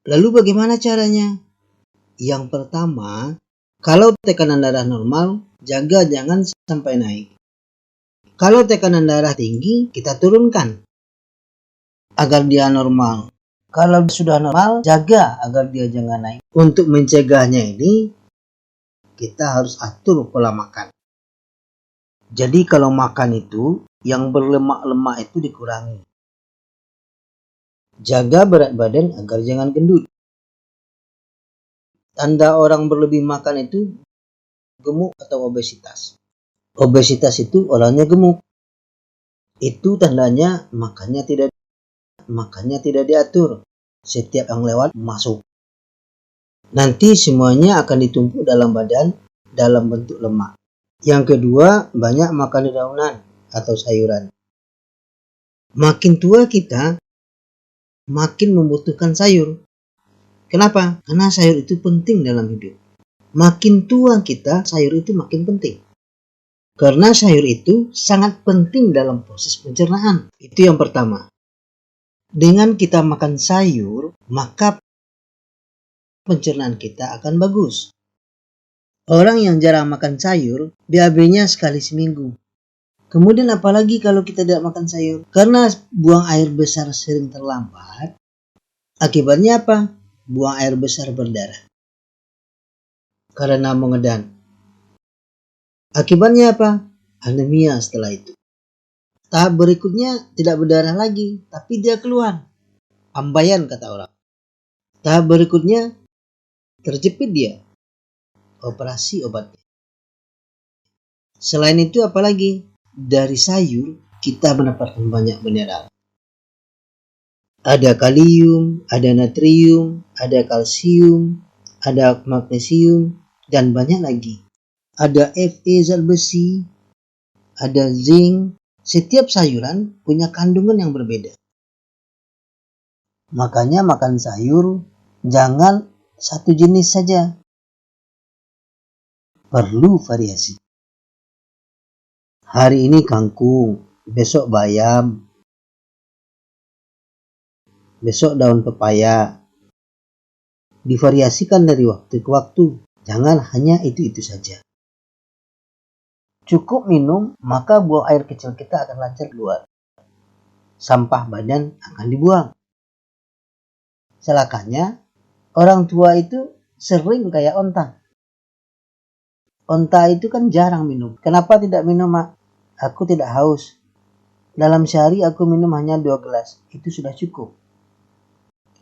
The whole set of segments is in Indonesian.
Lalu bagaimana caranya? Yang pertama, kalau tekanan darah normal, jaga jangan sampai naik. Kalau tekanan darah tinggi, kita turunkan agar dia normal. Kalau sudah normal, jaga agar dia jangan naik. Untuk mencegahnya ini, kita harus atur pola makan. Jadi kalau makan itu, yang berlemak-lemak itu dikurangi. Jaga berat badan agar jangan gendut. Tanda orang berlebih makan itu gemuk atau obesitas. Obesitas itu orangnya gemuk. Itu tandanya makannya tidak diatur. Setiap yang lewat masuk. Nanti semuanya akan ditumpuk dalam badan dalam bentuk lemak. Yang kedua, banyak makan dedaunan atau sayuran. Makin tua kita, makin membutuhkan sayur. Kenapa? Karena sayur itu penting dalam hidup. Makin tua kita, sayur itu makin penting. Karena sayur itu sangat penting dalam proses pencernaan. Itu yang pertama. Dengan kita makan sayur, maka pencernaan kita akan bagus. Orang yang jarang makan sayur, BAB-nya sekali seminggu. Kemudian apalagi kalau kita tidak makan sayur? Karena buang air besar sering terlambat, akibatnya apa? Buang air besar berdarah. Karena mengedan. Akibatnya apa? Anemia setelah itu. Tahap berikutnya tidak berdarah lagi, tapi dia keluar. Ambayan kata orang. Tahap berikutnya terjepit dia. Operasi obatnya. Selain itu apalagi? Dari sayur kita mendapatkan banyak mineral. Ada kalium, ada natrium, ada kalsium, ada magnesium, dan banyak lagi. Ada Fe zat besi, ada zinc. Setiap sayuran punya kandungan yang berbeda. Makanya makan sayur jangan satu jenis saja. Perlu variasi. Hari ini kangkung, besok bayam, besok daun pepaya. Divariasikan dari waktu ke waktu. Jangan hanya itu-itu saja. Cukup minum, maka buang air kecil kita akan lancar keluar. Sampah badan akan dibuang. Celakanya, orang tua itu sering kayak onta. Onta itu kan jarang minum. Kenapa tidak minum, Mak? Aku tidak haus. Dalam sehari aku minum hanya 2 gelas. Itu sudah cukup.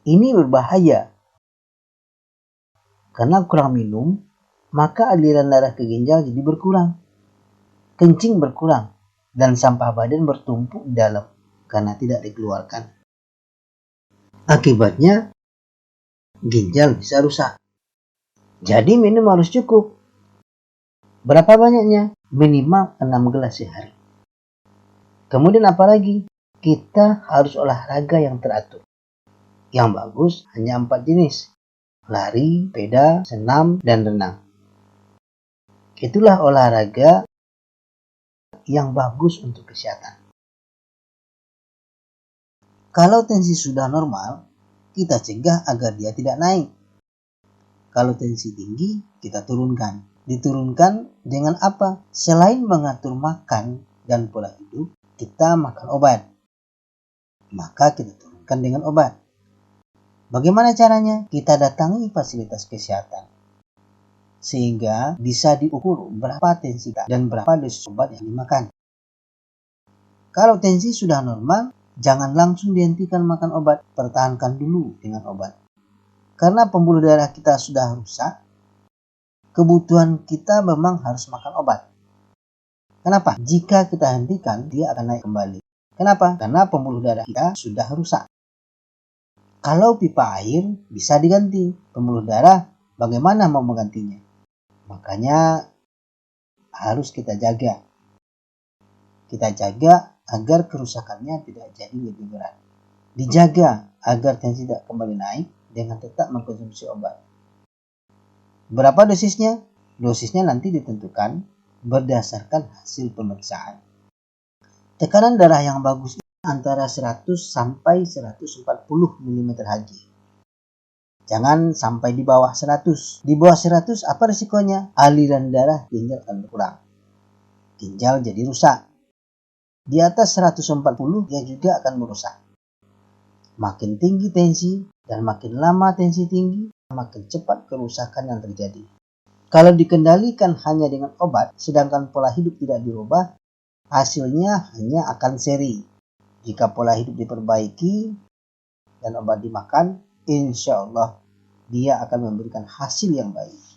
Ini berbahaya. Karena kurang minum, maka aliran darah ke ginjal jadi berkurang. Kencing berkurang. Dan sampah badan bertumpuk di dalam. Karena tidak dikeluarkan. Akibatnya, ginjal bisa rusak. Jadi minum harus cukup. Berapa banyaknya? Minimal 6 gelas sehari. Kemudian apalagi? Kita harus olahraga yang teratur. Yang bagus hanya 4 jenis. Lari, sepeda, senam, dan renang. Itulah olahraga yang bagus untuk kesehatan. Kalau tensi sudah normal, kita cegah agar dia tidak naik. Kalau tensi tinggi, kita turunkan. Diturunkan dengan apa? Selain mengatur makan dan pola hidup, kita makan obat. Maka kita turunkan dengan obat. Bagaimana caranya? Kita datangi fasilitas kesehatan. Sehingga bisa diukur berapa tensi dan berapa dosis obat yang dimakan. Kalau tensi sudah normal, jangan langsung dihentikan makan obat. Pertahankan dulu dengan obat. Karena pembuluh darah kita sudah rusak, kebutuhan kita memang harus makan obat. Kenapa? Jika kita hentikan, dia akan naik kembali. Kenapa? Karena pembuluh darah kita sudah rusak. Kalau pipa air bisa diganti. Pembuluh darah bagaimana mau menggantinya? Makanya harus kita jaga. Kita jaga agar kerusakannya tidak jadi lebih berat. Dijaga agar tensi tidak kembali naik dengan tetap mengkonsumsi obat. Berapa dosisnya? Dosisnya nanti ditentukan berdasarkan hasil pemeriksaan. Tekanan darah yang bagus antara 100 sampai 140 mm Hg. Jangan sampai di bawah 100. Di bawah 100 apa risikonya? Aliran darah ginjal akan berkurang. Ginjal jadi rusak. Di atas 140 dia juga akan merusak. Makin tinggi tensi dan makin lama tensi tinggi, makin cepat kerusakan yang terjadi. Kalau dikendalikan hanya dengan obat, sedangkan pola hidup tidak dirubah, hasilnya hanya akan seri. Jika pola hidup diperbaiki dan obat dimakan, insya Allah dia akan memberikan hasil yang baik.